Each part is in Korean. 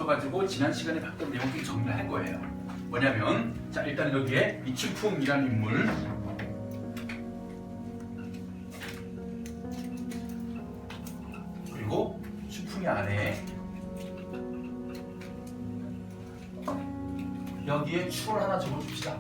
써가지고 지난 시간에 봤던 내용들이 정리를 할 거예요. 뭐냐면 자 일단 여기에 이 춘풍이라는 인물 그리고 춘풍이 안에 여기에 추월 하나 적어줍시다.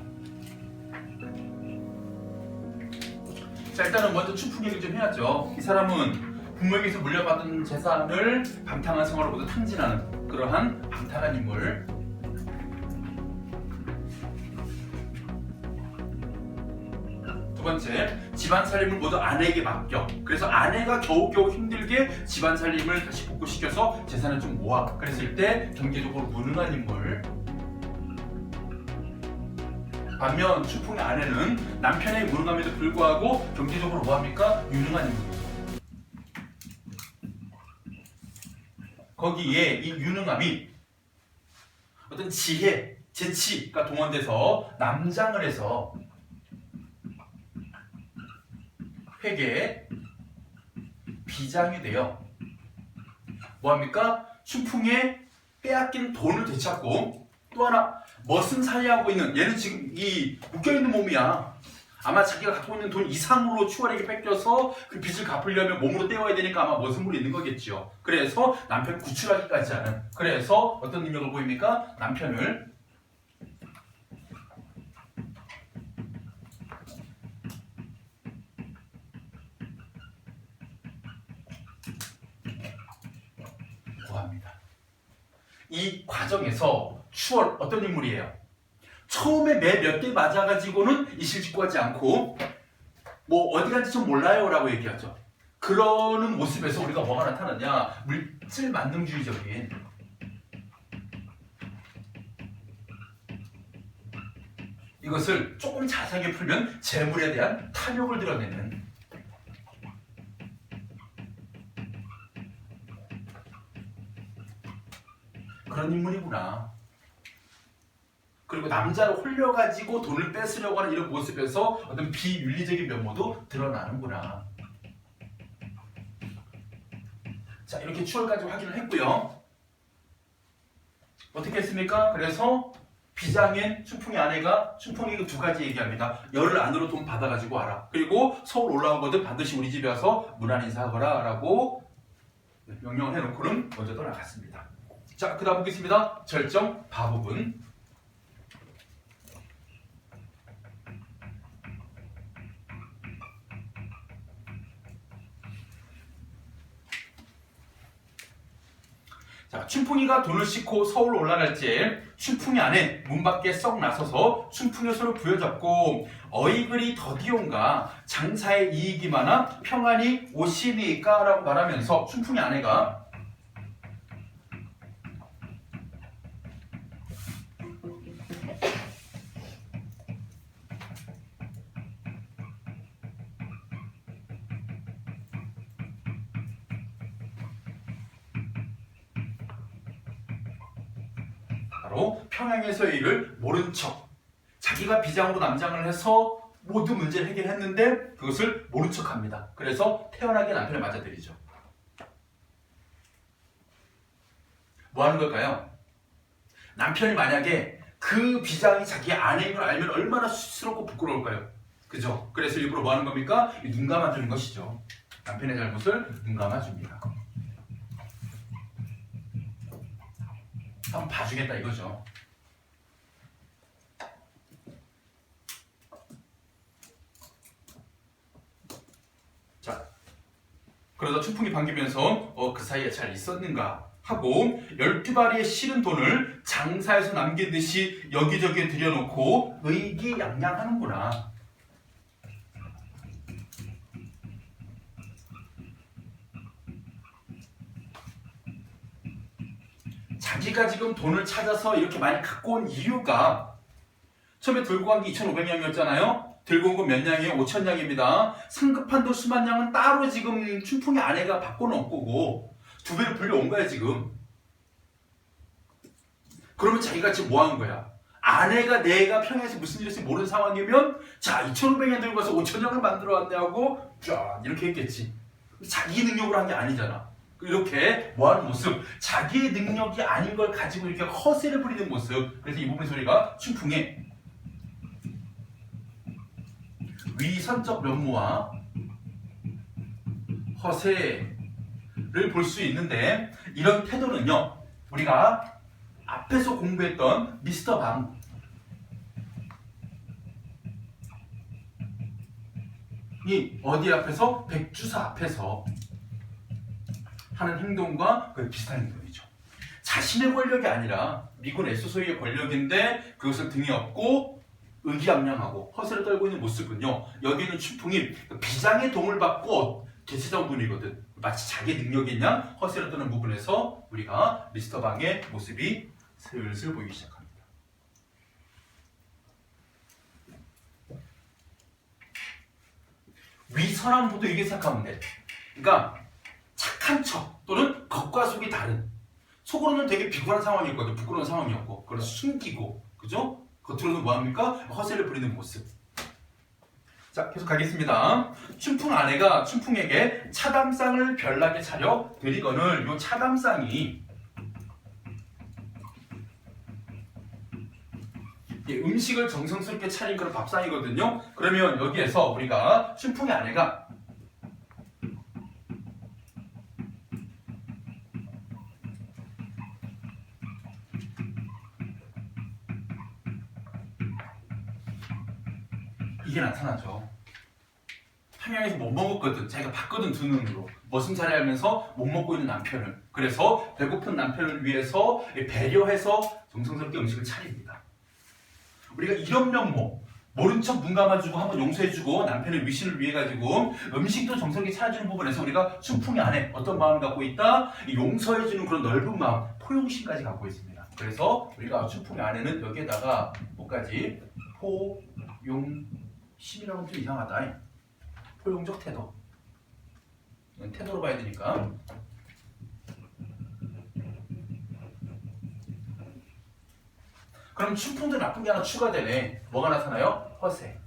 자 일단은 먼저 춘풍 얘기를 좀 해야죠. 이 사람은 부모에게서 물려받은 재산을 방탕한 생활을 모두 탕진하는 그러한 방탕한 인물. 두 번째, 집안 살림을 모두 아내에게 맡겨. 그래서 아내가 겨우겨우 힘들게 집안 살림을 다시 복구시켜서 재산을 좀 모아. 그랬을 때 경제적으로 무능한 인물. 반면 춘풍의 아내는 남편의 무능함에도 불구하고 경제적으로 뭐합니까? 유능한 인물이죠. 거기에 이 유능함이 어떤 지혜, 재치가 동원돼서 남장을 해서 회계에 비장이 돼요. 뭐합니까? 춘풍의 빼앗긴 돈을 되찾고 또 하나 멋은 살해하고 있는 얘는 지금 이 묶여있는 몸이야. 아마 자기가 갖고 있는 돈 이상으로 추월에게 뺏겨서 그 빚을 갚으려면 몸으로 떼어야 되니까 아마 머슴물이 있는 거겠죠. 그래서 남편을 구출하기까지 하는. 그래서 어떤 능력을 보입니까? 남편을 구합니다. 이 과정에서 추월 어떤 인물이에요? 처음에 매 몇 대 맞아가지고는 이실직고하지 않고 뭐 어디 간지 좀 몰라요 라고 얘기하죠. 그러는 모습에서 우리가 뭐가 나타나냐? 물질 만능주의적인 이것을 조금 자세하게 풀면 재물에 대한 탐욕을 드러내는 그런 인물이구나. 그리고 남자를 홀려가지고 돈을 뺏으려고 하는 이런 모습에서 어떤 비윤리적인 면모도 드러나는구나. 자, 이렇게 추월까지 확인을 했고요. 어떻게 했습니까? 그래서 비장인 춘풍의 아내가 춘풍에게 두 가지 얘기합니다. 열흘 안으로 돈 받아가지고 와라. 그리고 서울 올라오거든 반드시 우리 집에 와서 문안 인사하거라 라고 명령을 해놓고는 먼저 떠나갔습니다. 자, 그 다음 보겠습니다. 절정 바부분. 자, 춘풍이가 돈을 싣고 서울 올라갈 때 춘풍이 안에 문 밖에 썩 나서서 춘풍의 손을 부여잡고 어이글이 더디온가 장사에 이익이 많아 평안이 오시니까 라고 말하면서 춘풍이 아내가 바로 평양에서의 일을 모른 척 자기가 비장으로 남장을 해서 모든 문제를 해결했는데 그것을 모른 척합니다. 그래서 태연하게 남편을 맞아들이죠. 뭐 하는 걸까요? 남편이 만약에 그 비장이 자기 아내인 걸 알면 얼마나 수치스럽고 부끄러울까요? 그죠? 그래서 일부러 뭐 하는 겁니까? 눈 감아주는 것이죠. 남편의 잘못을 눈 감아줍니다. 한번 봐주겠다 이거죠. 자, 그러다 춘풍이 반기면서 그 사이에 잘 있었는가 하고 12바리의 실은 돈을 장사에서 남긴 듯이 여기저기에 들여놓고 의기양양하는구나. 자기가 지금 돈을 찾아서 이렇게 많이 갖고 온 이유가 처음에 들고 간 게 2,500냥이었잖아요. 들고 온 건 몇 냥이에요? 5,000냥입니다. 상급한 돈 수만 냥은 따로 지금 춘풍의 아내가 바꿔놓은 거고 두 배로 불려온 거야 지금. 그러면 자기가 지금 뭐 하는 거야? 아내가 내가 평양에서 무슨 일이 있을지 모르는 상황이면 자 2,500냥 들고 가서 5,000냥을 만들어 왔네 하고 쫙 이렇게 했겠지. 자기 능력으로 한 게 아니잖아. 이렇게 뭐하는 모습, 자기의 능력이 아닌 걸 가지고 이렇게 허세를 부리는 모습. 그래서 이 부분의 소리가 춘풍의 위선적 면모와 허세를 볼 수 있는데, 이런 태도는요, 우리가 앞에서 공부했던 미스터 방, 이 어디 앞에서? 백주사 앞에서 하는 행동과 거의 비슷한 행동이죠. 자신의 권력이 아니라 미군 에스소이의 권력인데 그것을 등에 업고 의기양양하고 허세를 떨고 있는 모습은요, 여기는 춘풍이 비장의 도움을 받고 계시던 분이거든. 마치 자기의 능력인 양 허세를 떠는 부분에서 우리가 미스터 방의 모습이 슬슬 보이기 시작합니다. 위선한 분도 이게 생각하면 돼. 그러니까 착한 척 또는 겉과 속이 다른, 속으로는 되게 비굴한 상황이었거든. 부끄러운 상황이었고 그걸 숨기고, 그죠? 겉으로는 뭐합니까? 허세를 부리는 모습. 자, 계속 가겠습니다. 춘풍 아내가 춘풍에게 차담상을 별나게 차려 드리거늘, 요 차담상이 음식을 정성스럽게 차린 그런 밥상이거든요. 그러면 여기에서 우리가 춘풍의 아내가 이게 나타나죠. 평양에서 못 먹었거든. 자기가 봤거든, 두 눈으로. 머슴살이 하면서 못 먹고 있는 남편을. 그래서 배고픈 남편을 위해서 배려해서 정성스럽게 음식을 차립니다. 우리가 이런 면모, 모른 척 눈 감아주고 한번 용서해주고 남편의 위신을 위해 가지고 음식도 정성스럽게 차려주는 부분에서 우리가 춘풍의 안에 어떤 마음을 갖고 있다? 용서해주는 그런 넓은 마음, 포용심까지 갖고 있습니다. 그래서 우리가 춘풍의 안에는 여기에다가 뭐까지? 포용심이라고 좀 이상하다. 포용적 태도. 이건 태도로 봐야 되니까. 그럼 춘풍도 나쁜 게 하나 추가되네. 뭐가 나타나요? 허세.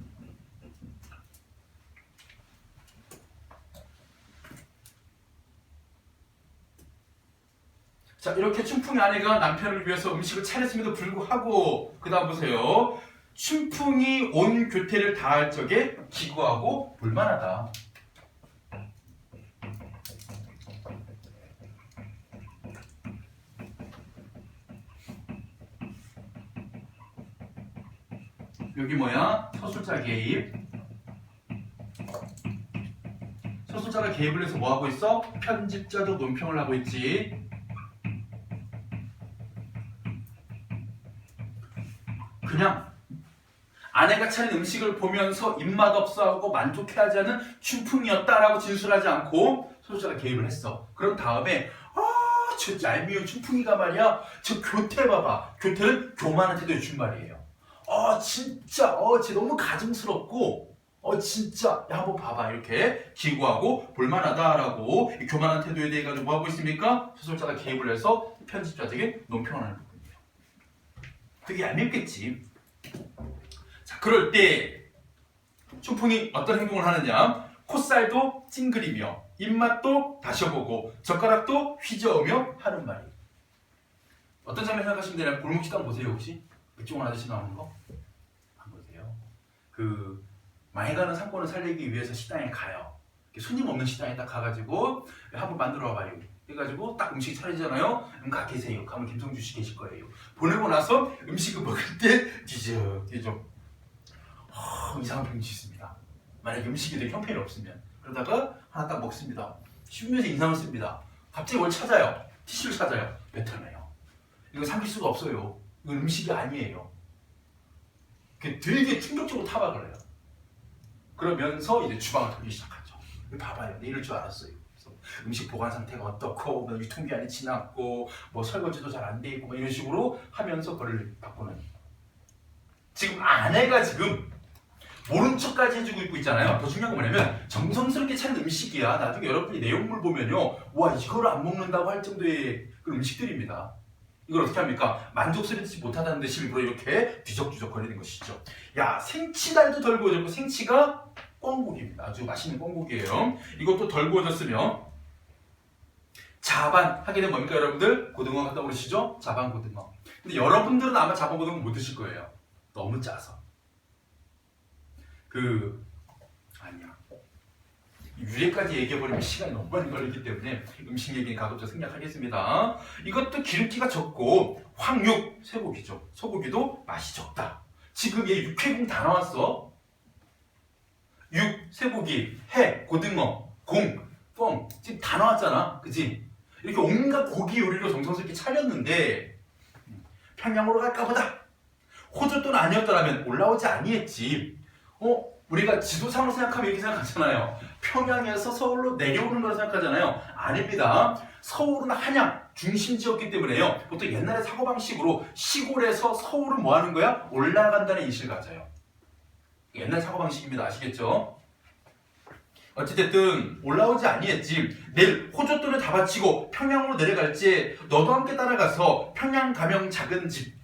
자, 이렇게 춘풍의 아내가 남편을 위해서 음식을 차렸음에도 불구하고 그 다음 보세요. 춘풍이 온 교태를 다할 적에 기구하고 볼만하다. 여기 뭐야? 서술자 개입. 서술자가 개입을 해서 뭐 하고 있어? 편집자도 논평을 하고 있지. 그냥 아내가 차린 음식을 보면서 입맛 없어하고 만족해하지 않은 춘풍이었다라고 진술하지 않고 서술자가 개입을 했어. 그런 다음에 저 얄미운 춘풍이가 말이야, 저 교태 봐봐. 교태는 교만한 태도의 준말이에요. 진짜 쟤 너무 가증스럽고 진짜 야 한번 봐봐, 이렇게 기구하고 볼만하다라고 이 교만한 태도에 대해 가지고 뭐 하고 있습니까? 소설자가 개입을 해서 편집자에게 논평하는 부분이에요. 되게 얄밉겠지. 자, 그럴 때 춘풍이 어떤 행동을 하느냐? 콧살도 찡그리며 입맛도 다셔보고 젓가락도 휘저으며 하는 말이. 어떤 장면 생각하시면 되나요? 골목식당 보세요. 혹시 백종원 아저씨 나오는 거? 안 보세요? 그 많이 가는 상권을 살리기 위해서 식당에 가요. 손님 없는 식당에 딱 가가지고 한번 만들어 와봐요. 해가지고 딱 음식 차리잖아요. 가 계세요. 가면 김성주 씨 계실 거예요. 보내고 나서 음식을 먹을 때 뒤적 이상한 병이 있습니다. 만약에 음식이 되게 형편이 없으면 그러다가 하나 딱 먹습니다. 씹으면서 인상을 씁니다. 갑자기 뭘 찾아요. 티슈를 찾아요. 뱉어내요. 이거 삼킬 수가 없어요. 이건 음식이 아니에요. 되게 충격적으로 타박을 해요. 그러면서 이제 주방을 털기 시작하죠. 봐봐요. 내 이럴 줄 알았어요. 그래서 음식 보관 상태가 어떻고, 뭐 유통기한이 지났고, 뭐 설거지도 잘 안 돼 있고, 뭐 이런 식으로 하면서 그를 바꾸는. 지금 아내가 지금 모른 척까지 해주고 있고 있잖아요. 더 중요한 건 뭐냐면 정성스럽게 차린 음식이야. 나중에 여러분이 내용물 보면요, 와 이거를 안 먹는다고 할 정도의 그런 음식들입니다. 이걸 어떻게 합니까? 만족스럽지 못하다는 듯이 일부러 이렇게 뒤적뒤적 거리는 것이죠. 야, 생치달도 덜 구워졌고 생치가 꿩고기입니다. 아주 맛있는 꿩고기예요. 이것도 덜 구워졌으면 자반 하게 되면 뭡니까 여러분들? 고등어 갖다 오르시죠? 자반 고등어. 근데 여러분들은 아마 자반 고등어 못 드실 거예요. 너무 짜서. 아니야. 유래까지 얘기해버리면 시간이 너무 많이 걸리기 때문에 음식 얘기는 가급적 생략하겠습니다. 이것도 기름기가 적고 황육, 쇠고기죠. 소고기도 맛이 적다. 지금 얘 육회공 다 나왔어. 육, 쇠고기, 해, 고등어, 공, 뻥 지금 다 나왔잖아. 그치? 이렇게 온갖 고기 요리로 정성스럽게 차렸는데 평양으로 갈까 보다. 호주돈 아니었더라면 올라오지 아니했지. 우리가 지도상으로 생각하면 이렇게 생각하잖아요. 평양에서 서울로 내려오는 걸 생각하잖아요. 아닙니다. 서울은 한양 중심지였기 때문에요. 보통 옛날의 사고방식으로 시골에서 서울은 뭐 하는 거야? 올라간다는 인식을 가져요. 옛날 사고방식입니다. 아시겠죠? 어찌됐든 올라오지 아니했지. 내일 호주돈을 다 바치고 평양으로 내려갈지 너도 함께 따라가서 평양 가명 작은 집.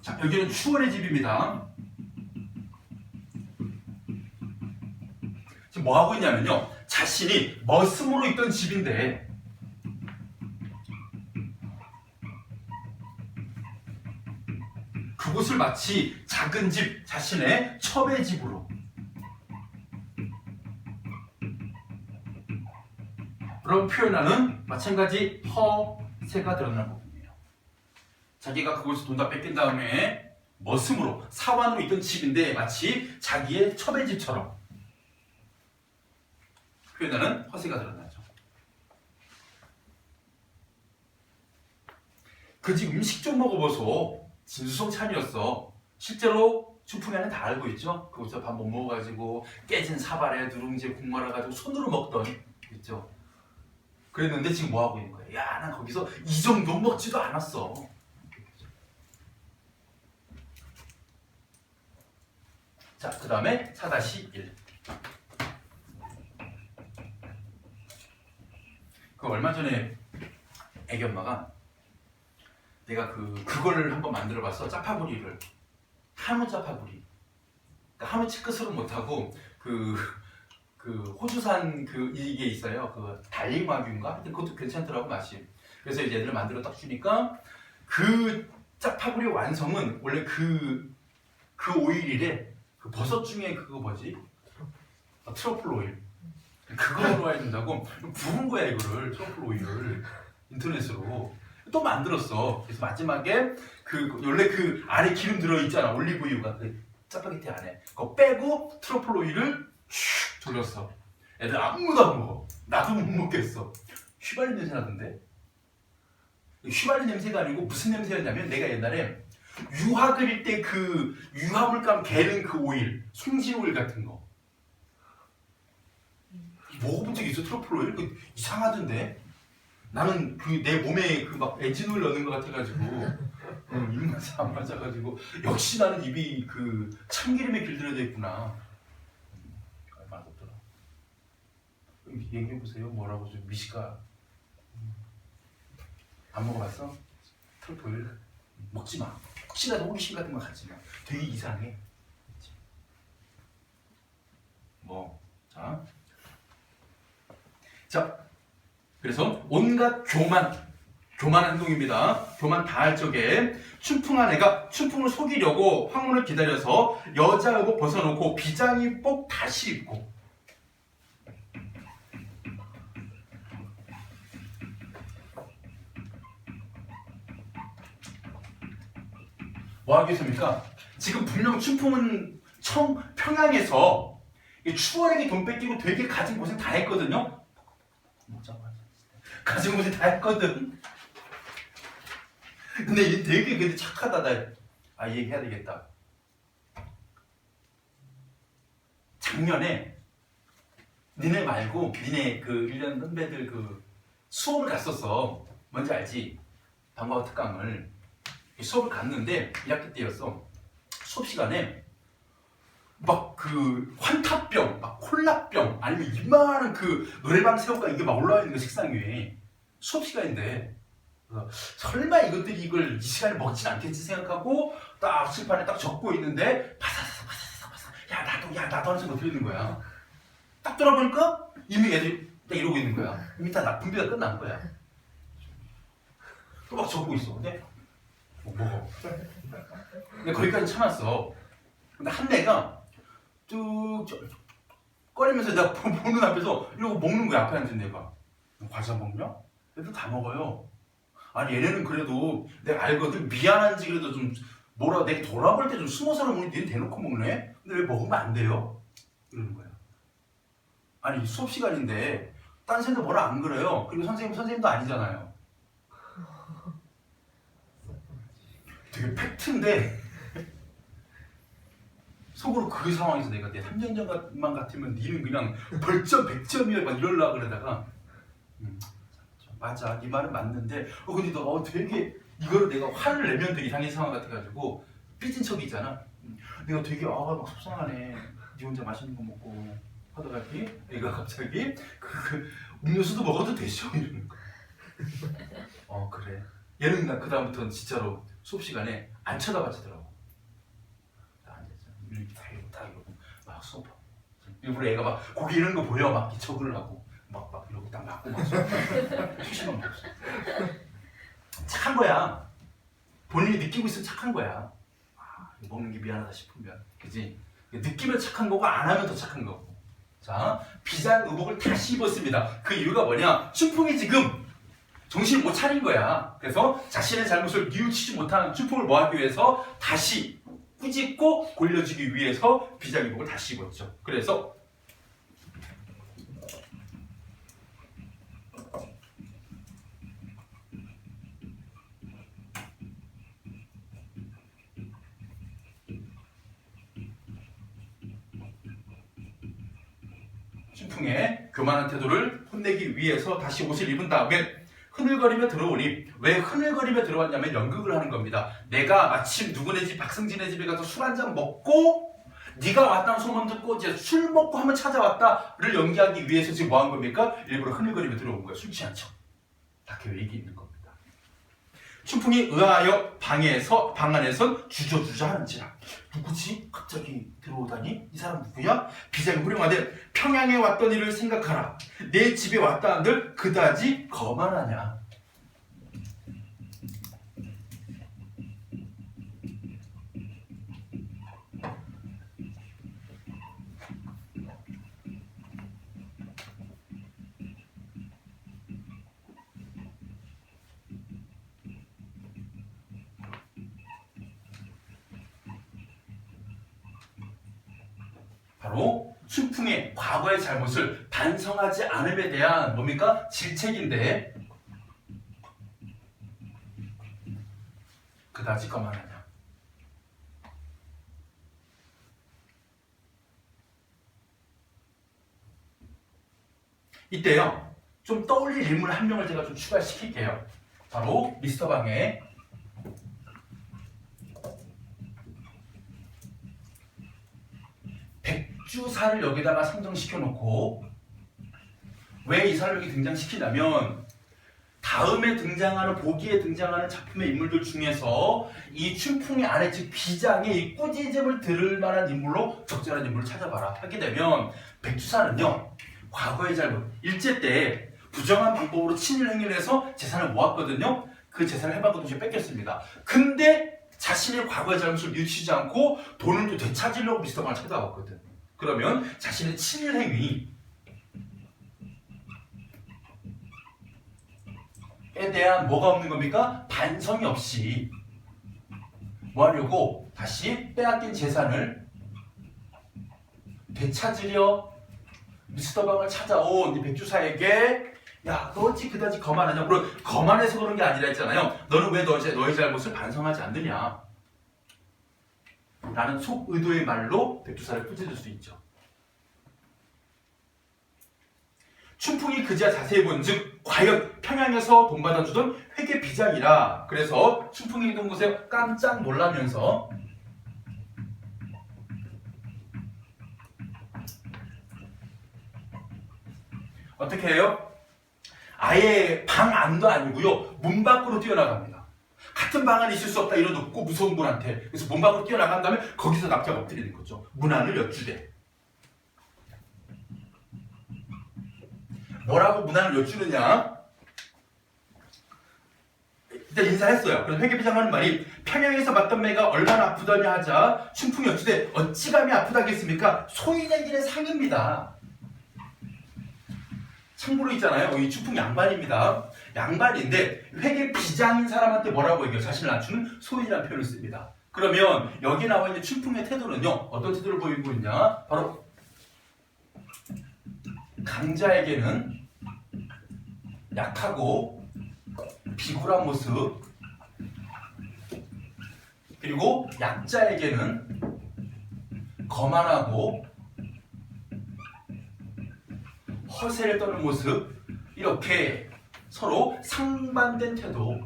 자, 여기는 추월의 집입니다. 지금 뭐 하고 있냐면요. 자신이 머슴으로 있던 집인데 그곳을 마치 작은 집, 자신의 첩의 집으로 그런 표현하는 마찬가지 허세가 드러나는 부분이에요. 자기가 그곳에서 돈 다 뺏긴 다음에 머슴으로 사환으로 있던 집인데 마치 자기의 첩의 집처럼 표현하는 허세가 드러나죠. 그 집 음식 좀 먹어보소. 진수성찬이었어. 실제로 춘풍이 안에 다 알고 있죠. 그곳에서 밥 못 먹어가지고 깨진 사발에 누룽지에 국 말아가지고 손으로 먹던 있죠. 그랬는데 지금 뭐 하고 있는 거야? 야, 난 거기서 이 정도 먹지도 않았어. 자, 그 다음에 4-1. 그 얼마 전에 애기 엄마가 내가 그걸 한번 만들어봤어. 짜파구리를. 한우 짜파구리. 그러니까 한우 치끝으로 못하고 호주산 이게 있어요. 달링 와규인가? 하여튼 그것도 괜찮더라고 맛이. 그래서 이제 애들 만들어 딱 주니까 그 짜파구리 완성은 원래 그 오일이래. 그 버섯 중에 그거 뭐지? 트러플 오일. 그거로 해야 된다고 부은 거야 이거를. 트러플 오일을 인터넷으로 또 만들었어. 그래서 마지막에 원래 안에 기름 들어있잖아. 올리브유가 짜파게티 안에 그거 빼고 트러플 오일을 슉 돌렸어. 애들 아무도 안 먹어. 나도 못 먹겠어. 휘발유 냄새 나던데. 휘발유 냄새가 아니고 무슨 냄새였냐면 내가 옛날에 유화 그릴 때 유화물감 개는 오일, 송지 오일 같은 거 먹어본 적 있어? 트러플 오일? 이상하던데. 나는 내 몸에 막 엔진 오일 넣는 것 같아가지고 입맛이 안 맞아가지고 역시 나는 입이 참기름에 길들여져 있구나. 맛없더라. 얘기해보세요. 뭐라고 좀 미식가 안 먹어봤어? 트러플 오일 먹지 마. 혹시라도 호기심 같은 거 갖지 마. 되게 이상해. 자, 그래서 온갖 교만 행동입니다. 교만 다 할 적에 춘풍한 애가 춘풍을 속이려고 황혼을 기다려서 여자 의복 벗어놓고 비장이복 다시 입고 뭐 하겠습니까? 지금 분명 춘풍은 평양에서 추월에게 돈 뺏기고 되게 가진 고생 다 했거든요. 가진 고생 다 했거든. 근데 얘 되게 착하다. 이 얘기해야 되겠다. 작년에 니네 말고 니네 1년 선배들 수업을 갔었어. 뭔지 알지? 방과후 특강을. 수업을 갔는데 1학기 때였어. 수업 시간에 막 환타병, 막 콜라병, 아니면 이만한 노래방 새우가 이게 막 올라와 있는 거 식상 위에. 수업 시간인데 그래서 설마 이것들이 이걸 이 시간에 먹진 않겠지 생각하고 딱 칠판에 딱 적고 있는데 바사바사바사바사 야 나도 하는 생각 들리는 거야. 딱 돌아보니까 이미 애들이 딱 이러고 있는 거야. 이미 다 분비가 끝난 거야. 또 막 적고 있어. 근데 먹어. 근데 거기까지 참았어. 근데 한 애가 쭉 꺼리면서 내가 보는 앞에서 이러고 먹는 거야. 앞에 앉은 애가. 과자 먹냐? 애들 다 먹어요. 아니 얘네는 그래도 내가 알거든. 미안한지 그래도 좀 뭐라 내가 돌아볼 때 좀 숨어서는 먹니 얘는 대놓고 먹네? 근데 왜 먹으면 안 돼요? 이러는 거야. 아니 수업 시간인데 딴 쌤도 뭐라 안 그래요. 그리고 선생님도 아니잖아요. 되게 팩트인데 속으로 그 상황에서 내가 내 3년 전만 같으면 니는 그냥 벌점 100점이야 막 이러려고 그러다가 맞아 네 말은 맞는데 근데 너 되게 이거를 내가 화를 내면 되게 당연한 상황 같아가지고 삐진 척이잖아. 내가 되게 막 속상하네. 니 혼자 맛있는 거 먹고 하다가 얘가 갑자기 그 음료수도 먹어도 되죠 이러는 거야. 그래. 얘는 나 그 다음부터는 진짜로 수업 시간에 안 쳐다봐주더라고. 이렇게 다 이러고 막 수업하고 일부러 애가 막 고기 이런 거 보여 막 적으려고 막 이러고 딱 맞고 막 수시만 먹었어. 착한 거야. 본인이 느끼고 있으면 착한 거야. 먹는 게 미안하다 싶으면 그지? 느끼면 착한 거고 안 하면 더 착한 거고. 자, 비장의복을 다시 입었습니다. 그 이유가 뭐냐? 춘풍이 지금 정신을 못 차린 거야. 그래서 자신의 잘못을 뉘우치지 못한 춘풍을 뭐하기 위해서 다시 꾸짖고 골려주기 위해서 비장의복을 다시 입었죠. 그래서 춘풍의 교만한 태도를 혼내기 위해서 다시 옷을 입은 다음에 흐늘거리며 들어오니 왜 흐늘거리며 들어왔냐면 연극을 하는 겁니다. 내가 마침 누구네 집 박승진의 집에 가서 술 한잔 먹고 네가 왔다는 소문 듣고 이제 술 먹고 한번 찾아왔다를 연기하기 위해서 지금 뭐 한 겁니까? 일부러 흐늘거리며 들어온 거야. 술 취한 척. 다 계획이 있는 겁니다. 춘풍이 의아하여 방 안에선 주저주저 하는지라 누구지? 갑자기 들어오다니? 이 사람 누구야? 비장이 후렴하되 평양에 왔던 일을 생각하라. 내 집에 왔다 한들 그다지 거만하냐. 바로 춘풍의 과거의 잘못을 반성하지 않음에 대한 뭡니까? 질책인데 그다지 거만하냐. 이때요 좀 떠올릴 인물 한 명을 제가 좀 추가시킬게요. 바로 미스터 방의 백주사를 여기다가 상정시켜 놓고 왜 이 사람을 여기 등장시키냐면 다음에 등장하는 보기에 등장하는 작품의 인물들 중에서 이 춘풍의 아내 즉 비장의 이 꾸짖음을 들을 만한 인물로 적절한 인물을 찾아봐라 하게 되면 백주사는요 과거의 잘못 일제 때 부정한 방법으로 친일 행위를 해서 재산을 모았거든요. 그 재산을 해방과 동시에 뺏겼습니다. 근데 자신의 과거의 잘못을 뉘우치지 않고 돈을 또 되찾으려고 미스터 방을 찾아왔거든. 그러면 자신의 친일 행위에 대한 뭐가 없는 겁니까? 반성이 없이 뭐 하려고 다시 빼앗긴 재산을 되찾으려 미스터 방을 찾아온 이 백주사에게 야, 너 어찌 그다지 거만하냐? 물론 거만해서 그런 게 아니라 했잖아요. 너는 왜 너의 잘못을 반성하지 않느냐? 라는 속의도의 말로 백두사를 꾸짖을 수 있죠. 춘풍이 그제야 자세히 본즉 과연 평양에서 돈 받아주던 회계 비장이라. 그래서 춘풍이 있던 곳에 깜짝 놀라면서 어떻게 해요? 아예 방 안도 아니고요. 문 밖으로 뛰어나갑니다. 같은 방 안에 있을 수 없다 이런 높고 무서운 분한테. 그래서 문 밖으로 뛰어나간 다음에 거기서 남자가 엎드리는 거죠. 문 안을 여쭈대. 뭐라고 문 안을 여쭈느냐? 일단 인사했어요. 그래서 회계비장 하는 말이 평양에서 봤던 매가 얼마나 아프더냐 하자 춘풍이 여쭈되 어찌 감히 아프다겠습니까? 소인에게는 상입니다. 참고로 있잖아요. 이 춘풍 양반입니다. 양반인데 회계비장인 사람한테 뭐라고 얘기해요? 자신을 낮추는 소인이라는 표현을 씁니다. 그러면 여기 나와 있는 춘풍의 태도는요. 어떤 태도를 보이고 있냐? 바로 강자에게는 약하고 비굴한 모습, 그리고 약자에게는 거만하고 허세를 떠는 모습, 이렇게 서로 상반된 태도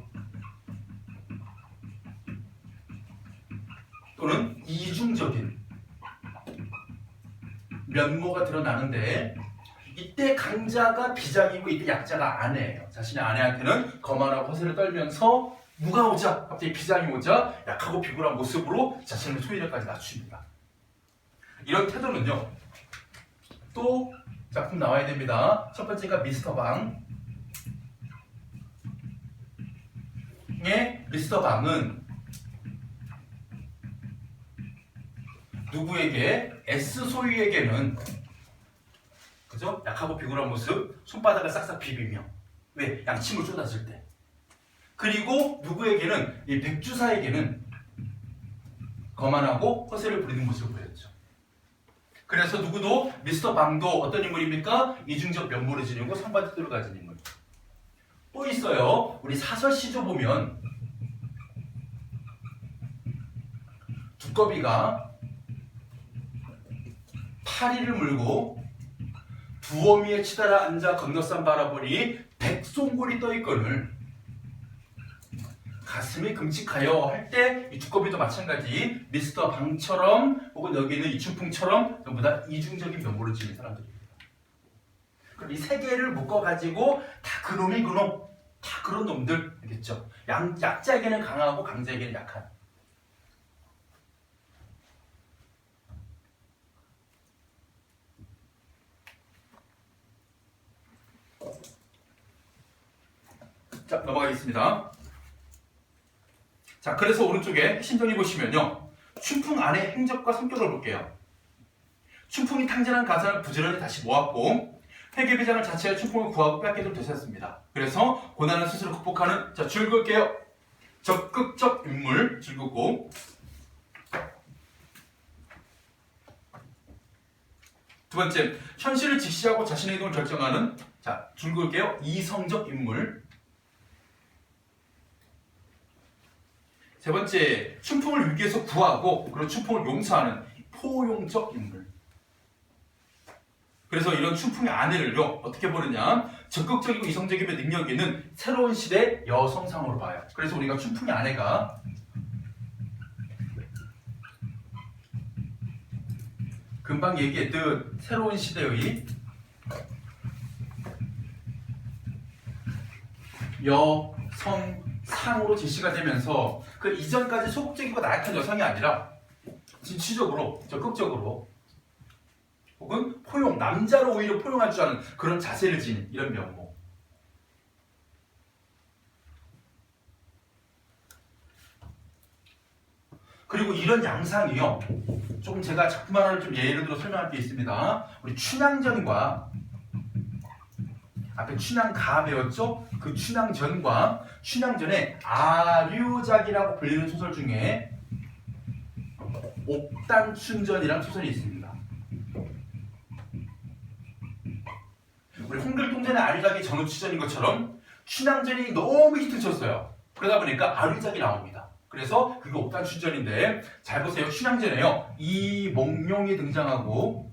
또는 이중적인 면모가 드러나는데, 이때 강자가 비장이고 이때 약자가 아내예요. 자신의 아내한테는 거만하고 허세를 떨면서 누가 오자 갑자기 비장이 오자 약하고 비굴한 모습으로 자신의 소유력까지 낮춥니다. 이런 태도는요. 또 작품 나와야 됩니다. 첫 번째가 미스터 방의 미스터 방은 누구에게? S 소유에게는 그죠? 약하고 비굴한 모습, 손바닥을 싹싹 비비며. 왜? 양침을 쏟았을 때. 그리고 누구에게는? 이 백주사에게는 거만하고 허세를 부리는 모습을 보였죠. 그래서 누구도 미스터 방도 어떤 인물입니까? 이중적 면모를 지니고 상반태도를 가진 인물. 또 있어요. 우리 사설시조 보면 두꺼비가 파리를 물고 두어미에 치달아 앉아 건너산 바라보니 백송골이 떠있거늘 가슴이 끔찍하여 할 때 이 두꺼비도 마찬가지 미스터 방처럼 혹은 여기 있는 이춘풍처럼 전부 다 이중적인 면모를 지닌 사람들입니다. 그럼 이 세 개를 묶어가지고 다 그놈이 그놈, 다 그런 놈들 알겠죠? 약자에게는 강하고 강자에게는 약한. 자, 넘어가겠습니다. 자, 그래서 오른쪽에 신정리 보시면요. 춘풍 안의 행적과 성격을 볼게요. 춘풍이 탕진한 가산을 부지런히 다시 모았고 회계비장을 자체해 춘풍을 구하고 뺏기도록 되셨습니다. 그래서 고난을 스스로 극복하는, 자, 줄 그을게요. 적극적 인물, 줄 긋고. 두 번째, 현실을 직시하고 자신의 행동을 결정하는, 자, 줄 그을게요. 이성적 인물. 세 번째, 춘풍을 위기에서 구하고 그리고 춘풍을 용서하는 포용적 인물. 그래서 이런 춘풍의 아내를요 어떻게 보느냐, 적극적이고 이성적이며 능력 있는 새로운 시대 여성상으로 봐요. 그래서 우리가 춘풍의 아내가 금방 얘기했듯 새로운 시대의 여성상으로 제시가 되면서 그 이전까지 소극적이고 나약한 여성이 아니라 진취적으로, 적극적으로 혹은 포용, 남자로 오히려 포용할 줄 아는 그런 자세를 지닌 이런 면모. 그리고 이런 양상이요, 조금 제가 작품 하나를 좀 예를 들어 설명할 게 있습니다. 우리 춘향전과 앞에 춘향가 배웠죠? 그 춘향전과 춘향전의 아류작이라고 불리는 소설 중에 옥단춘전이라는 소설이 있습니다. 우리 홍길동전의 아류작이 전우추전인 것처럼 춘향전이 너무 히트쳤어요. 그러다 보니까 아류작이 나옵니다. 그래서 그게 옥단춘전인데, 잘 보세요. 춘향전에요 이몽룡이 등장하고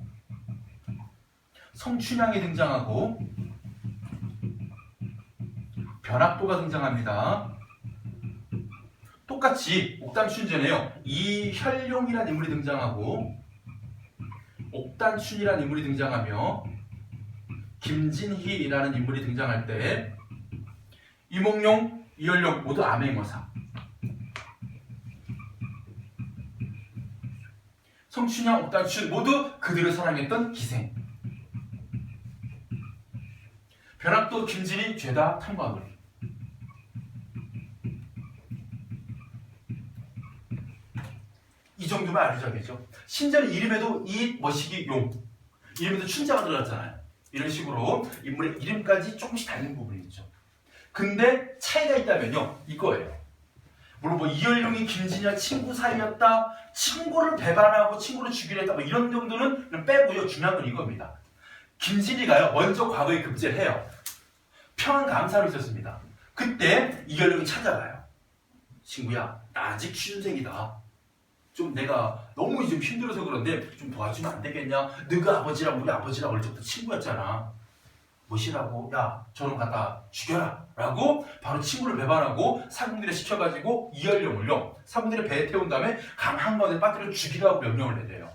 성춘향이 등장하고 변학도가 등장합니다. 똑같이 옥단춘전에요 이혈룡이라는 인물이 등장하고 옥단춘이라는 인물이 등장하며 김진희라는 인물이 등장할 때 이몽룡, 이열룡 모두 암행어사, 성춘향, 옥단춘 모두 그들을 사랑했던 기생, 벼락도, 김진희 죄다 탐관오리. 이 정도면 아류작이죠. 심지어는 이름에도 이 머시기 용, 이름에도 춘자가 들어갔잖아요. 이런 식으로 인물의 이름까지 조금씩 다른 부분이 있죠. 근데 차이가 있다면요, 이거예요. 물론 뭐 이열룡이 김진희와 친구 사이였다, 친구를 배반하고 친구를 죽이려 했다, 뭐 이런 정도는 그냥 빼고요. 중요한 건 이겁니다. 김진희가요, 먼저 과거에 급제를 해요. 평안감사로 있었습니다. 그때 이열룡이 찾아가요. 친구야, 나 아직 취준생이다. 좀 내가 너무 좀 힘들어서 그런데 좀 도와주면 안 되겠냐? 너가 아버지랑 우리 아버지랑 어릴 적부터 친구였잖아. 뭐시라고? 야, 저놈 갖다 죽여라 라고 바로 친구를 배반하고 사공들에 시켜가지고 이열룡을요, 사공들의 배에 태운 다음에 강 한가운데 빠뜨려 죽이라고 명령을 내려요.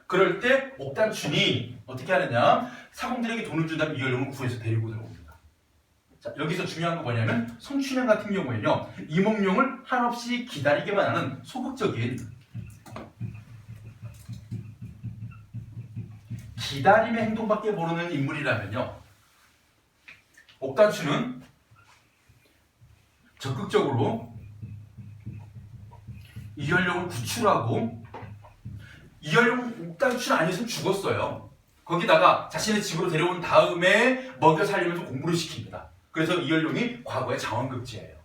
그럴 때 옥단춘이 어떻게 하느냐, 사공들에게 돈을 준 다음에 이열룡을 구해서 데리고 들어옵니다. 자, 여기서 중요한 건 뭐냐면 성춘향 같은 경우에는요, 이몽룡을 한없이 기다리게만 하는 소극적인 기다림의 행동밖에 모르는 인물이라면요, 옥단춘은 적극적으로 이열룡을 구출하고, 이열룡 옥단춘 아니었으면 죽었어요. 거기다가 자신의 집으로 데려온 다음에 먹여 살리면서 공부를 시킵니다. 그래서 이열룡이 과거의 장원급제예요.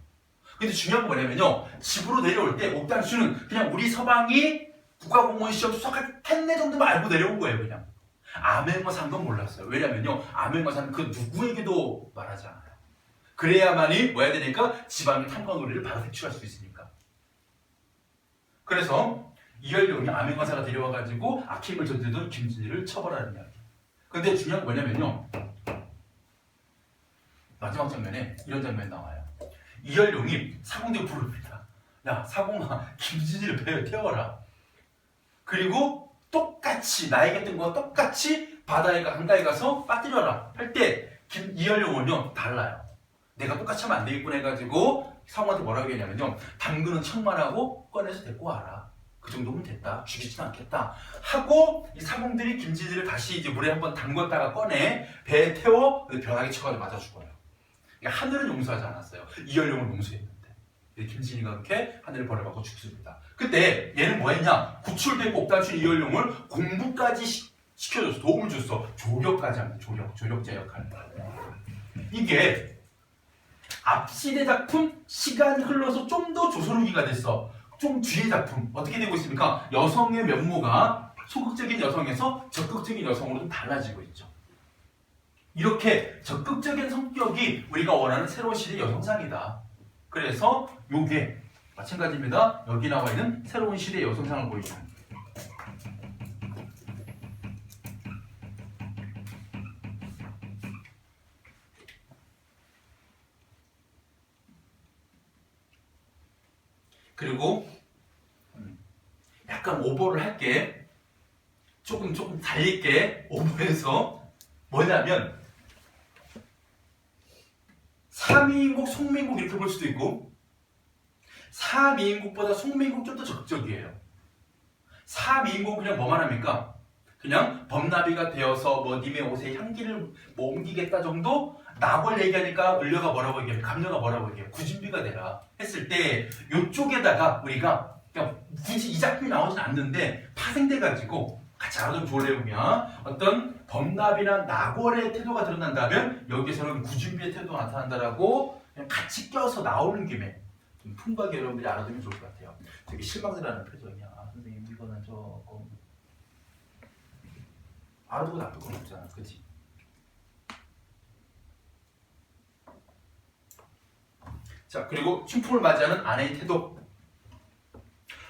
근데 중요한 건 뭐냐면요, 집으로 내려올 때 옥단춘은 그냥 우리 서방이 국가공무원 시험 수석할 텐네 정도만 알고 내려온 거예요. 그냥 암행어사인 건 몰랐어요. 왜냐면요, 암행어사는 그 누구에게도 말하지 않아요. 그래야만이 뭐 해야 되니까 지방의 탐관오리를 바로 색출할 수 있으니까. 그래서 이열룡이 암행어사가 데려와가지고 악행을 저지르던 김진희를 처벌하는 이야기. 근데 중요한 건 뭐냐면요, 마지막 장면에 이런 장면이 나와요. 이열룡이 사공대를 부릅니다. 야, 사공아, 김진희를 배에 태워라. 그리고 똑같이 나에게 했던 거와 똑같이 바다에 한가에 가서 빠뜨려라 할 때 이열룡은요 달라요. 내가 똑같이 하면 안 되겠구나 해가지고 사공한테 뭐라고 했냐면요, 당근은 천만하고 꺼내서 데리고 와라. 그 정도면 됐다. 죽이지는 않겠다 하고 이 사공들이 김진희를 다시 이제 물에 한번 담궜다가 꺼내 배에 태워 벼락에 쳐가지고 맞아 죽어요. 그러니까 하늘은 용서하지 않았어요. 이열룡을 용서했는데 김진희가 그렇게 하늘을 벌어받고 죽습니다. 그때 얘는 뭐 했냐? 구출되고 옥단춘 이열룡을 공부까지 시켜줬어. 도움을 줬어. 조력까지 합니다. 조력자 역할. 이게 앞시대 작품, 시간이 흘러서 좀 더 조선후기가 됐어. 좀 뒤의 작품 어떻게 되고 있습니까? 여성의 면모가 소극적인 여성에서 적극적인 여성으로 좀 달라지고 있죠. 이렇게 적극적인 성격이 우리가 원하는 새로운 시대의 여성상이다. 그래서 요게 마찬가지입니다. 여기 나와 있는 새로운 시대의 여성상을 보여줍니다. 그리고 약간 오버를 할게. 조금 달릴게. 오버해서 뭐냐면 사미인국, 송민국 이렇게 볼 수도 있고, 사미인국보다 송민국 좀 더 적극적이에요. 사미인국은 그냥 뭐만 합니까? 그냥 범나비가 되어서 뭐 님의 옷에 향기를 뭐 옮기겠다 정도? 낙월 얘기하니까 을려가 뭐라고 얘기해? 감녀가 뭐라고 얘기해? 구준비가 되라 했을 때 이쪽에다가 우리가 그냥 굳이 이 작품이 나오진 않는데 파생돼가지고 같이 알아두면 좋을 내용이야. 어떤 범나비나 낙월의 태도가 드러난다면 여기서는 구준비의 태도가 나타난다라고 그냥 같이 껴서 나오는 김에 좀 풍부하게 여러분들이 알아두면 좋을 것 같아요. 되게 실망스러운 표정이야. 선생님 이거는 조금 알아두고 나쁠 건 없잖아. 그치? 자, 그리고 춘풍을 맞이하는 아내의 태도.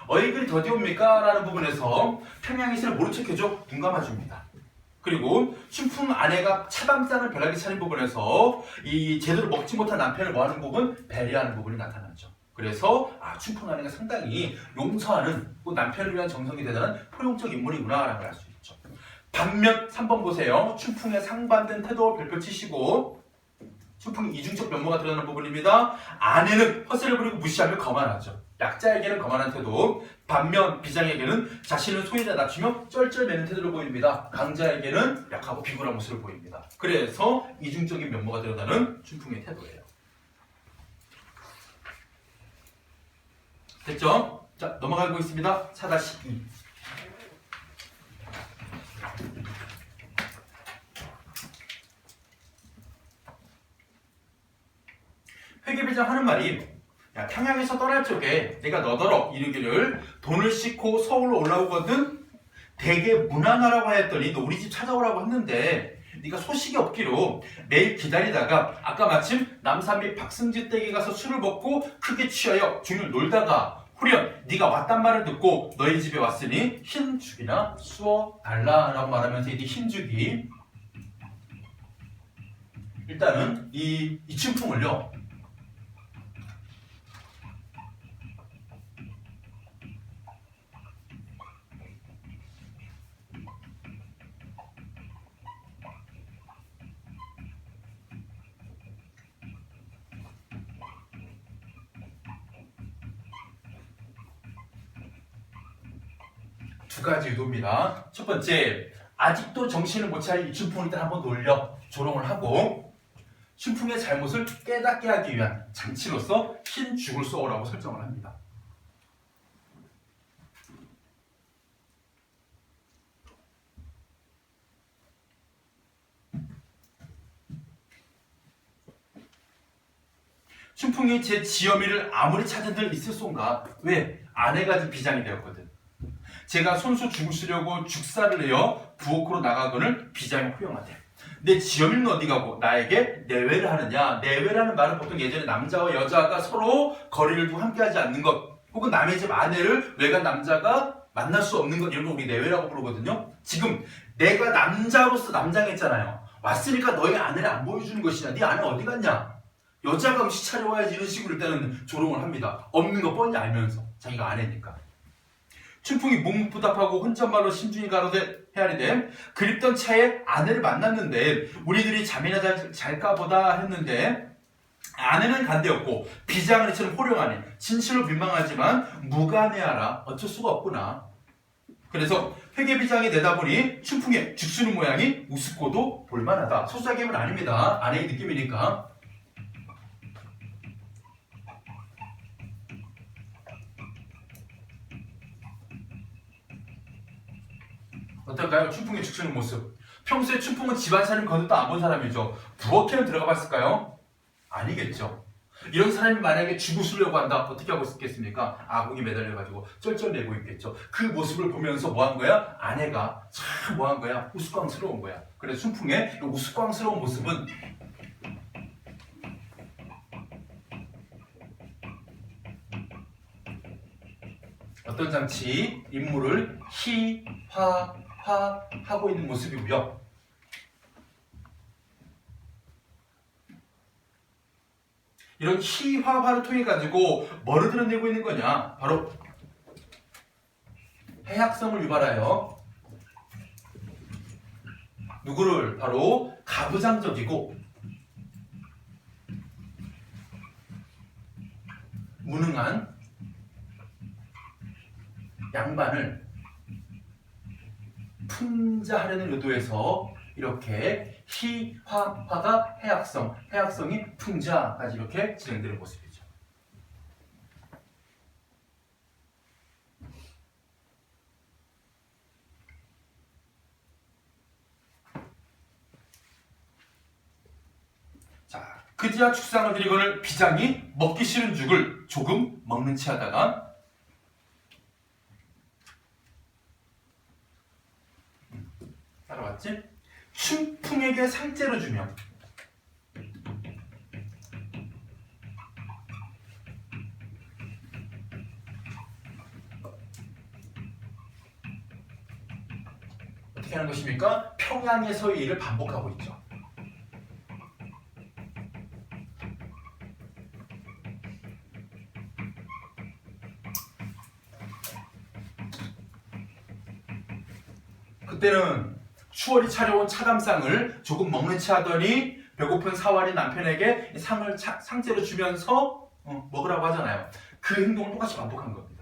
어이글이 더디옵니까? 라는 부분에서 평양이슬을 모른 척해줘 눈 감아줍니다. 그리고 춘풍 아내가 차밤상을 벼락에 차린 부분에서 이 제대로 먹지 못한 남편을 뭐하는 부분? 배려하는 부분이 나타나죠. 그래서 춘풍 아내가 상당히 용서하는 남편을 위한 정성이 대단한 포용적 인물이구나 라고 할 수 있죠. 반면 3번 보세요. 춘풍의 상반된 태도 별표 치시고 춘풍 이중적 면모가 드러나는 부분입니다. 아내는 허세를 부리고 무시하며 거만하죠. 약자에게는 거만한 태도, 반면 비장에게는 자신을 소인에 낮추며 쩔쩔매는 태도를 보입니다. 강자에게는 약하고 비굴한 모습을 보입니다. 그래서 이중적인 면모가 드러나는 춘풍의 태도예요. 됐죠? 자, 넘어가고 있습니다. 4-2. 회계비장 하는 말이 야, 평양에서 떠날 적에 내가 너더러 이르기를 돈을 싣고 서울로 올라오거든 대개 문안하라고 하였더니 너 우리 집 찾아오라고 했는데 네가 소식이 없기로 매일 기다리다가 아까 마침 남산비 박승지 댁에 가서 술을 먹고 크게 취하여 중을 놀다가 후련 네가 왔단 말을 듣고 너희 집에 왔으니 흰죽이나 쑤어 달라라고 말하면서 이 흰죽이 일단은 이 춘풍을요 두 가지 의도입니다. 첫 번째, 아직도 정신을 못 차린 이 춘풍을 일단 한번 놀려 조롱을 하고 춘풍의 잘못을 깨닫게 하기 위한 장치로서 흰 죽을 쏘라고 설정을 합니다. 춘풍이 제 지엄이를 아무리 찾은들 있을소인가? 왜? 아내가 지금 비장이 되었거든. 제가 손수 죽을 쓰려고 죽사를 내어 부엌으로 나가거늘 비장이 후영하대. 내 지엄이는 어디 가고 나에게 내외를 하느냐? 내외라는 말은 보통 예전에 남자와 여자가 서로 거리를 두고 함께하지 않는 것 혹은 남의 집 아내를 외간 남자가 만날 수 없는 것 이런 걸 우리 내외라고 부르거든요. 지금 내가 남자로서 남장했잖아요. 왔으니까 너의 아내를 안 보여주는 것이냐? 네 아내 어디 갔냐? 여자가 음식 차려와야지 이런 식으로 일단은 조롱을 합니다. 없는 거 뻔히 알면서 자기가 아내니까. 춘풍이 묵묵부답하고 혼잣말로 심중히 가로되 헤아리되 그립던 차에 아내를 만났는데 우리들이 잠이나 잘까 보다 했는데 아내는 간대없고 비장의처럼 호령하니 진실로 민망하지만 무관해하라 어쩔 수가 없구나. 그래서 회계비장이 내다보니 춘풍의 죽수는 모양이 우습고도 볼만하다. 소수자기는 아닙니다. 아내의 느낌이니까. 어떨까요? 춘풍의 죽수는 모습. 평소에 춘풍은 집안 살림 거듭도 안 본 사람이죠. 부엌에는 들어가 봤을까요? 아니겠죠. 이런 사람이 만약에 죽으시려고 한다. 어떻게 하고 있겠습니까? 아궁이 매달려가지고 쩔쩔매고 있겠죠. 그 모습을 보면서 뭐 한 거야? 아내가 참 뭐 한 거야? 우스꽝스러운 거야. 그래서 춘풍의 우스꽝스러운 모습은 어떤 장치? 인물을 희, 화, 하고 있는 모습이고요. 이런 희화화를 통해 가지고 뭐를 드러내고 있는 거냐? 바로 해학성을 유발하여 누구를? 바로 가부장적이고 무능한 양반을 풍자하려는 의도에서 이렇게 희화화가 해학성, 해학성이 풍자까지 이렇게 진행되는 모습이죠. 자, 그제야 축상을 드리거늘 비장이 먹기 싫은 죽을 조금 먹는 체 하다가 따라왔지? 춘풍에게 상째로 주며 어떻게 하는 것입니까? 평양에서의 일을 반복하고 있죠. 그때는 추월이 차려온 차감상을 조금 먹는 체 하더니 배고픈 사활이 남편에게 상을 상째로 주면서 먹으라고 하잖아요. 그 행동을 똑같이 반복한 겁니다.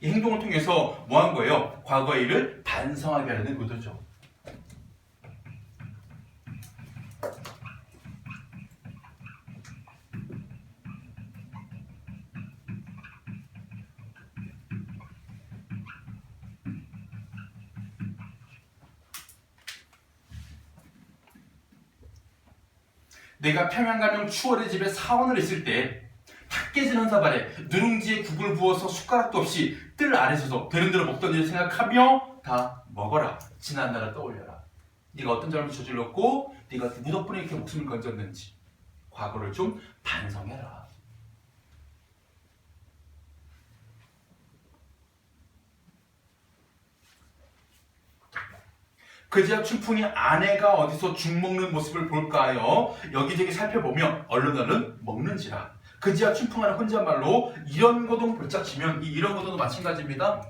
이 행동을 통해서 뭐 한 거예요? 과거의 일을 반성하게 하려는 의도죠. 내가 평양가명 추월의 집에 사원을 했을 때 탁 깨지는 사발에 누룽지에 국을 부어서 숟가락도 없이 뜰 아래 서서 되는 대로 먹던 일을 생각하며 다 먹어라. 지난 날을 떠올려라. 네가 어떤 잘못을 저질렀고 네가 누구 덕분에 이렇게 목숨을 건졌는지 과거를 좀 반성해라. 그제야 춘풍이 아내가 어디서 죽 먹는 모습을 볼까요? 여기저기 살펴보며 얼른 먹는지라. 그제야 춘풍아는 혼잣말로 이런 거동 볼짝 치면 이 이런 거동도 마찬가지입니다.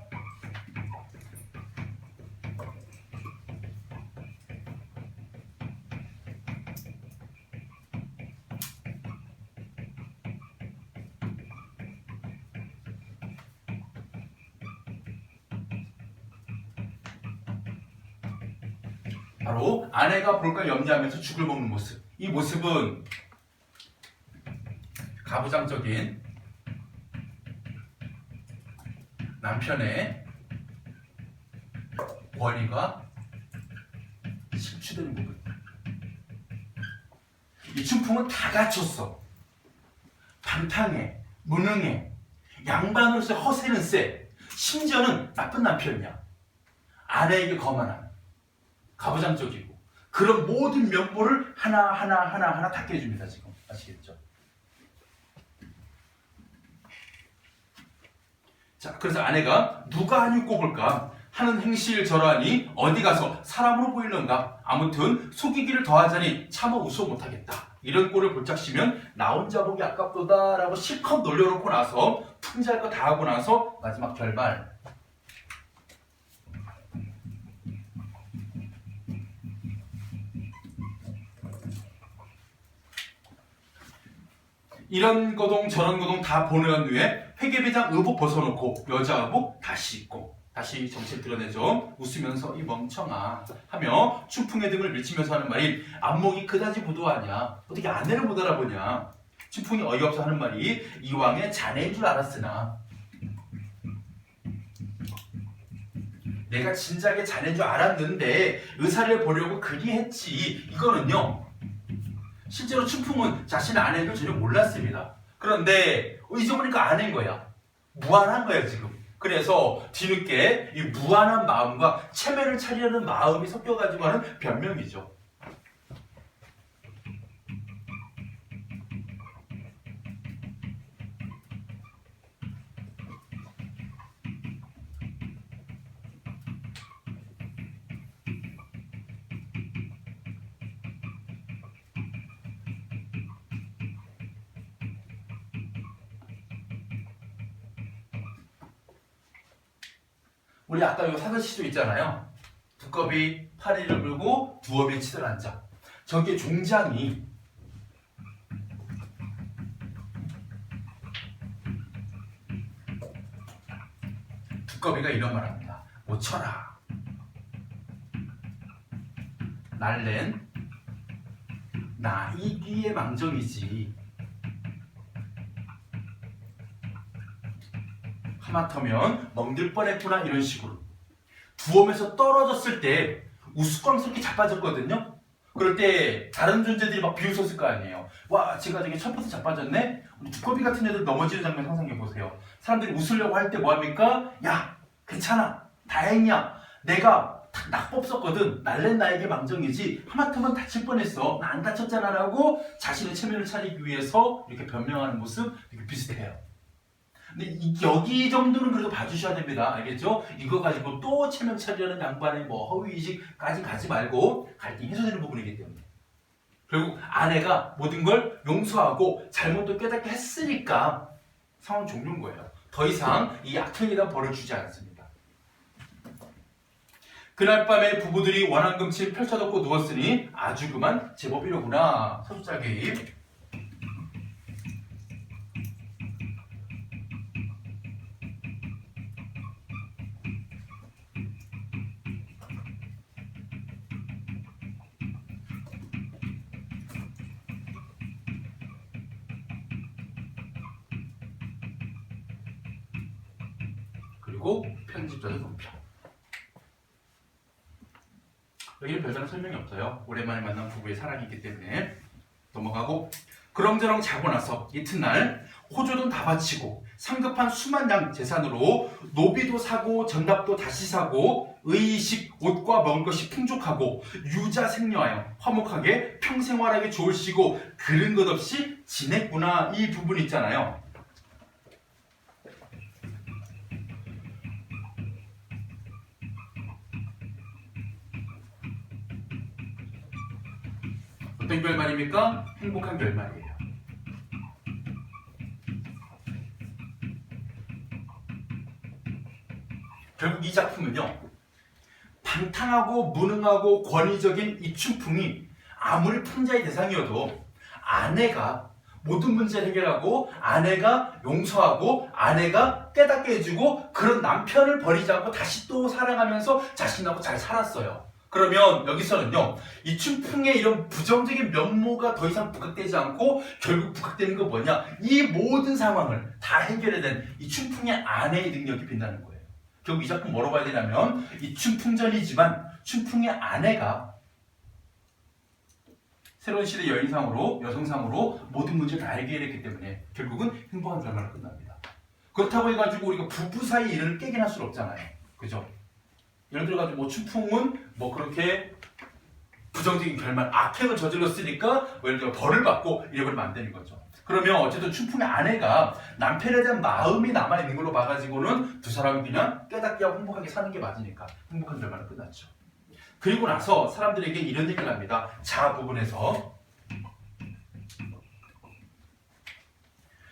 바로 아내가 볼까 염려하면서 죽을 먹는 모습. 이 모습은 가부장적인 남편의 권위가 실추되는 부분. 이 춘풍은 다 갖췄어. 방탕해, 무능해, 양반으로서 허세는 세. 심지어는 나쁜 남편이야. 아내에게 거만한, 가부장적이고 그런 모든 면모를 하나하나 다 깨줍니다. 지금 아시겠죠? 자, 그래서 아내가 누가 한유 꼽을까 하는 행실 저러하니 어디 가서 사람으로 보이는가. 아무튼 속이기를 더하자니 차마 웃어 못하겠다. 이런 꼴을 볼짝시면 나 혼자 보기 아깝도다 라고 실컷 놀려놓고 나서 풍자할 거 다 하고 나서 마지막 결말. 이런 거동 저런 거동 다 보내온 후에 회계비장 의복 벗어놓고 여자 의복 다시 입고 다시 정체를 드러내죠. 웃으면서 이 멍청아 하며 춘풍의 등을 밀치면서 하는 말이 안목이 그다지 부도하냐, 어떻게 아내를 못 알아보냐. 춘풍이 어이없어 하는 말이 이왕의 자네인 줄 알았으나 내가 진작에 자네인 줄 알았는데 의사를 보려고 그리 했지. 이거는요, 실제로 춘풍은 자신의 아내인 걸 전혀 몰랐습니다. 그런데 잊어보니까 아내인 거야. 무안한 거야 지금. 그래서 뒤늦게 이 무안한 마음과 체면을 차리려는 마음이 섞여가지고 하는 변명이죠. 우리 아까 이 사슬시도 있잖아요. 두꺼비 파리를 물고 두어비에 치들 앉아. 저기에 종장이 두꺼비가 이런 말 합니다. 못 쳐라. 날랜 나이기의 망정이지. 하마터면 멍들 뻔했구나. 이런 식으로 두엄에서 떨어졌을 때 우스꽝스럽게 자빠졌거든요. 그럴 때 다른 존재들이 막 비웃었을 거 아니에요. 와, 제가 저기 철퍼서 자빠졌네. 우리 두꺼비 같은 애들 넘어지는 장면 상상해 보세요. 사람들이 웃으려고 할 때 뭐합니까? 야, 괜찮아, 다행이야, 내가 낙법 썼거든, 날랜 나에게 망정이지, 하마터면 다칠 뻔했어, 나 안 다쳤잖아 라고 자신의 체면을 차리기 위해서 이렇게 변명하는 모습 이렇게 비슷해요. 근데 여기 정도는 그래도 봐주셔야 됩니다. 알겠죠? 이거 가지고 또 체면 차리려는 양반의 뭐 허위의식까지 가지 말고 갈등이 해소되는 부분이기 때문에. 결국 아내가 모든 걸 용서하고 잘못도 깨닫게 했으니까 상황 종료인 거예요. 더 이상 이 악행이란 벌을 주지 않습니다. 그날 밤에 부부들이 원한금치 펼쳐덮고 누웠으니 아주 그만 제법이로구나. 서술자 개입. 그리고 편집자도 논평. 여기는 별다른 설명이 없어요. 오랜만에 만난 부부의 사랑이기 때문에 넘어가고, 그렁저렁 자고 나서 이튿날 호조돈 다 바치고 상급한 수만 양 재산으로 노비도 사고 전납도 다시 사고 의식 옷과 먹을 것이 풍족하고 유자 생녀하여 화목하게 평생활하기 좋으시고 그른 것 없이 지냈구나. 이 부분 있잖아요. 어떤 결말입니까? 행복한 결말이에요. 결국 이 작품은요, 방탕하고 무능하고 권위적인 이 춘풍이 아무리 풍자의 대상이어도 아내가 모든 문제를 해결하고 아내가 용서하고 아내가 깨닫게 해주고 그런 남편을 버리지 않고 다시 또 사랑하면서 자신하고 잘 살았어요. 그러면 여기서는요, 이 춘풍의 이런 부정적인 면모가 더 이상 부각되지 않고 결국 부각되는 건 뭐냐? 이 모든 상황을 다 해결해낸 이 춘풍의 아내의 능력이 빛나는 거예요. 결국 이 작품 뭐로 봐야 되냐면, 이 춘풍전이지만 춘풍의 아내가 새로운 시대 여인상으로, 여성상으로 모든 문제를 다 해결했기 때문에 결국은 행복한 결말로 끝납니다. 그렇다고 해가지고 우리가 부부 사이 일을 깨긴 할 수는 없잖아요. 그죠? 예를 들어가지고 뭐 춘풍은 뭐 그렇게 부정적인 결말, 악행을 저질렀으니까 예를 들어 벌을 받고 이래버리면 안 되는 거죠. 그러면 어쨌든 춘풍의 아내가 남편에 대한 마음이 남아있는 걸로 봐가지고는 두 사람이 그냥 깨닫게 하고 행복하게 사는 게 맞으니까 행복한 결말로 끝났죠. 그리고 나서 사람들에게 이런 얘기를 합니다. 자 부분에서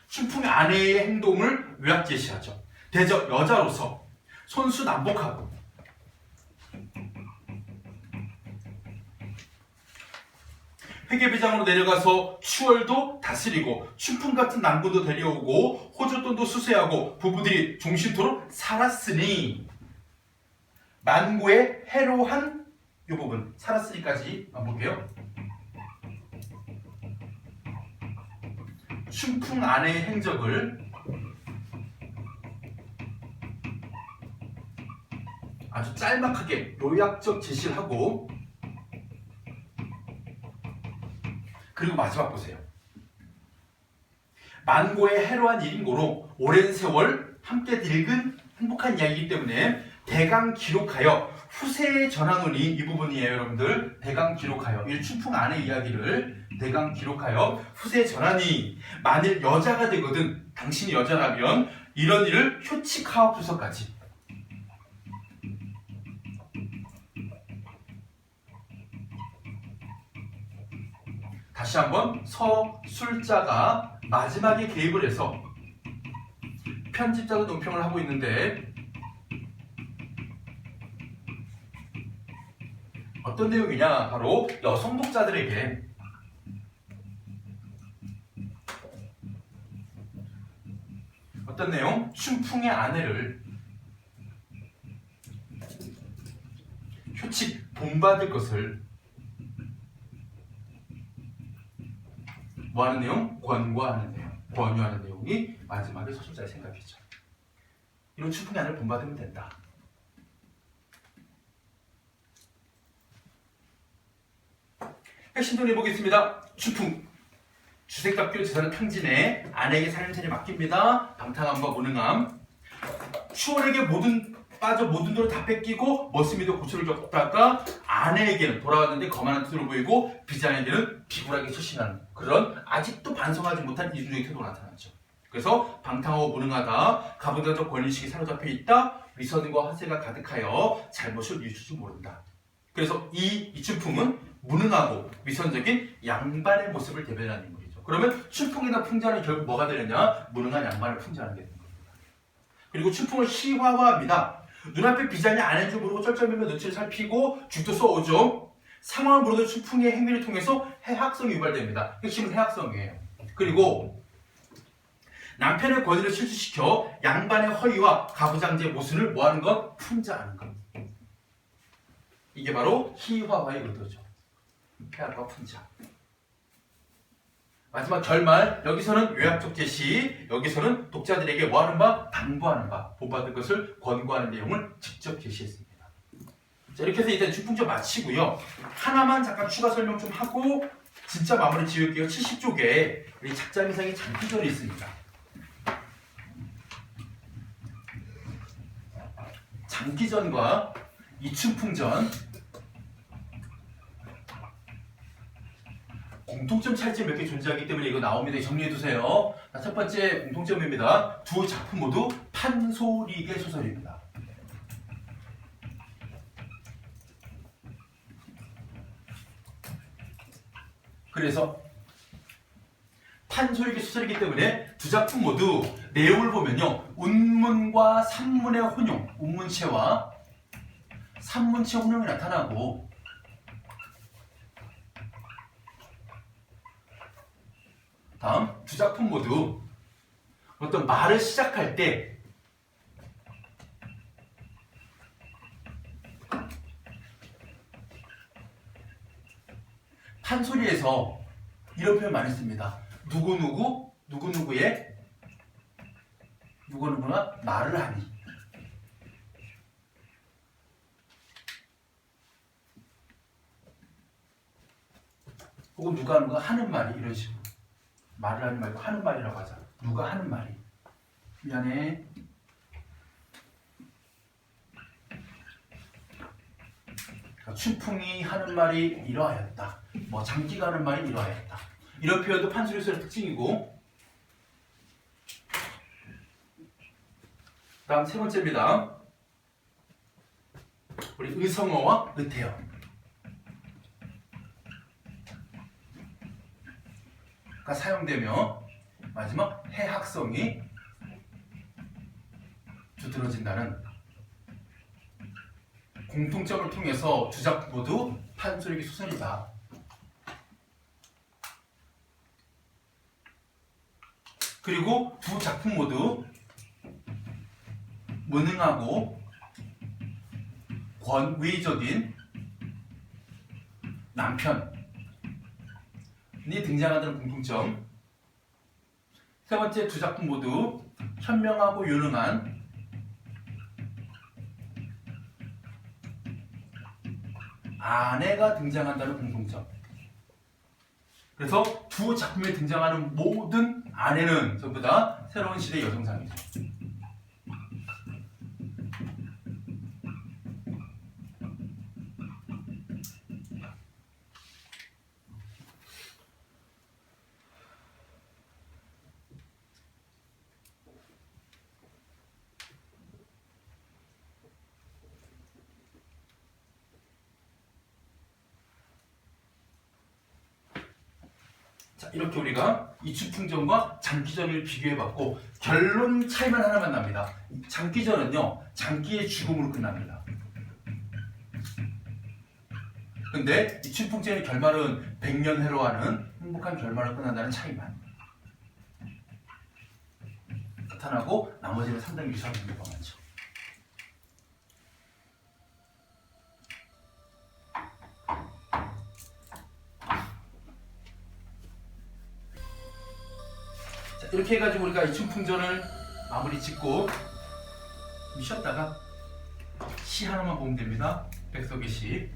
춘풍의 아내의 행동을 요약 제시하죠. 대저 여자로서 손수남복하고 회계비장으로 내려가서 추월도 다스리고 춘풍 같은 남군도 데려오고 호조돈도 수세하고 부부들이 종신토록 살았으니, 만고의 해로한 이 부분 살았으니까지 한번 볼게요. 춘풍 아내의 행적을 아주 짤막하게 요약적 제시를 하고, 그리고 마지막 보세요. 만고의 해로한 일인고로 오랜 세월 함께 늙은 행복한 이야기이기 때문에 대강 기록하여 후세에 전하노니, 이 부분이에요 여러분들. 대강 기록하여, 이 춘풍 아내 이야기를 대강 기록하여 후세에 전하니, 만일 여자가 되거든 당신이 여자라면 이런 일을 효칙하옵소서까지. 다시 한번 서술자가 마지막에 개입을 해서 편집자도 논평을 하고 있는데, 어떤 내용이냐? 바로 여성 독자들에게 어떤 내용? 춘풍의 아내를 효칙 본받을 것을 뭐하는 내용? 권고하는 내용, 권유하는 내용이 마지막에 서술자의 생각이죠. 이런 춘풍의 아내를 본받으면 된다. 핵심 정리해보겠습니다. 춘풍, 주색답기로 재산을 탕진해 아내에게 살림살이 맡깁니다. 방탕함과 무능함. 추월에게 모든 돈을 다 뺏기고 머슴이도 고초를 겪다가 아내에게는 돌아왔는데 거만한 뜻으로 보이고 비장에게는 비굴하게 처신하는 그런 아직도 반성하지 못한 이중적인 태도가 나타나죠. 그래서 방탕하고 무능하다, 가부장적 권위의식이 사로잡혀 있다, 위선과 화세가 가득하여 잘못을 뉘우칠 줄 모른다. 그래서 이 춘풍은 무능하고 위선적인 양반의 모습을 대변하는 인물이죠. 그러면 춘풍이나 풍자는 결국 뭐가 되느냐? 무능한 양반을 풍자하는 게 되는 겁니다. 그리고 춘풍을 희화화합니다. 눈앞에 비장이 아닌 줄 모르고 쩔쩔매며 눈치를 살피고 죽도 써오죠. 상황을 모르던 춘풍의 행위를 통해서 해학성이 유발됩니다. 핵심은 해학성이에요. 그리고 남편의 권위를 실추시켜 양반의 허위와 가부장제의 모순을 뭐하는 것? 풍자하는 것. 이게 바로 희화화의 의도죠. 해학과 풍자. 마지막 결말, 여기서는 요약적 제시, 여기서는 독자들에게 뭐하는 바? 당부하는 바, 본받을 것을 권고하는 내용을 직접 제시했습니다. 자, 이렇게 해서 일단 춘풍전 마치고요. 하나만 잠깐 추가 설명 좀 하고 진짜 마무리 지을게요. 70쪽에 우리 작자미상의 장기전이 있습니다. 장기전과 이 춘풍전 공통점 차이점이 몇 개 존재하기 때문에 이거 나옵니다. 정리해두세요. 첫 번째 공통점입니다. 두 작품 모두 판소리계 소설입니다. 그래서 판소리계 소설이기 때문에 두 작품 모두 내용을 보면요. 운문과 산문의 혼용, 운문체와 산문체 혼용이 나타나고 다음 두 작품 모두 어떤 말을 시작할 때 판소리에서 이런 표현 많이 씁니다. 누구누구의 누구누구나 말을 하니. 혹은 누가 하는 말이 이런 식으로. 말을 하는 말고 하는 말이라고 하자. 누가 하는 말이. 미안해. 그러니까 춘풍이 하는 말이 이러하였다. 뭐 장기가 하는 말이 이러하였다. 이런 표현도 판소리 소설의 특징이고. 다음 세 번째입니다. 우리 의성어와 의태어. 사용되며 마지막 해학성이 두드러진다는 공통점을 통해서 두 작품 모두 판소리계 소설이다. 그리고 두 작품 모두 무능하고 권위적인 남편이 등장한다는 공통점. 세 번째, 두 작품 모두 현명하고 유능한 아내가 등장한다는 공통점. 그래서 두 작품에 등장하는 모든 아내는 전부 다 새로운 시대의 여성상이죠. 자, 이렇게 우리가 이 춘풍전과 장기전을 비교해봤고 결론 차이만 하나만 납니다. 장기전은요, 장기의 죽음으로 끝납니다. 근데 이 춘풍전의 결말은 백년해로하는 행복한 결말로 끝난다는 차이만 나타나고 나머지는 상당히 유사한 경우가 많죠. 이렇게 해가지고 우리가 이 춘풍전을 마무리 짓고 쉬었다가 시 하나만 보면 됩니다. 백석의 시.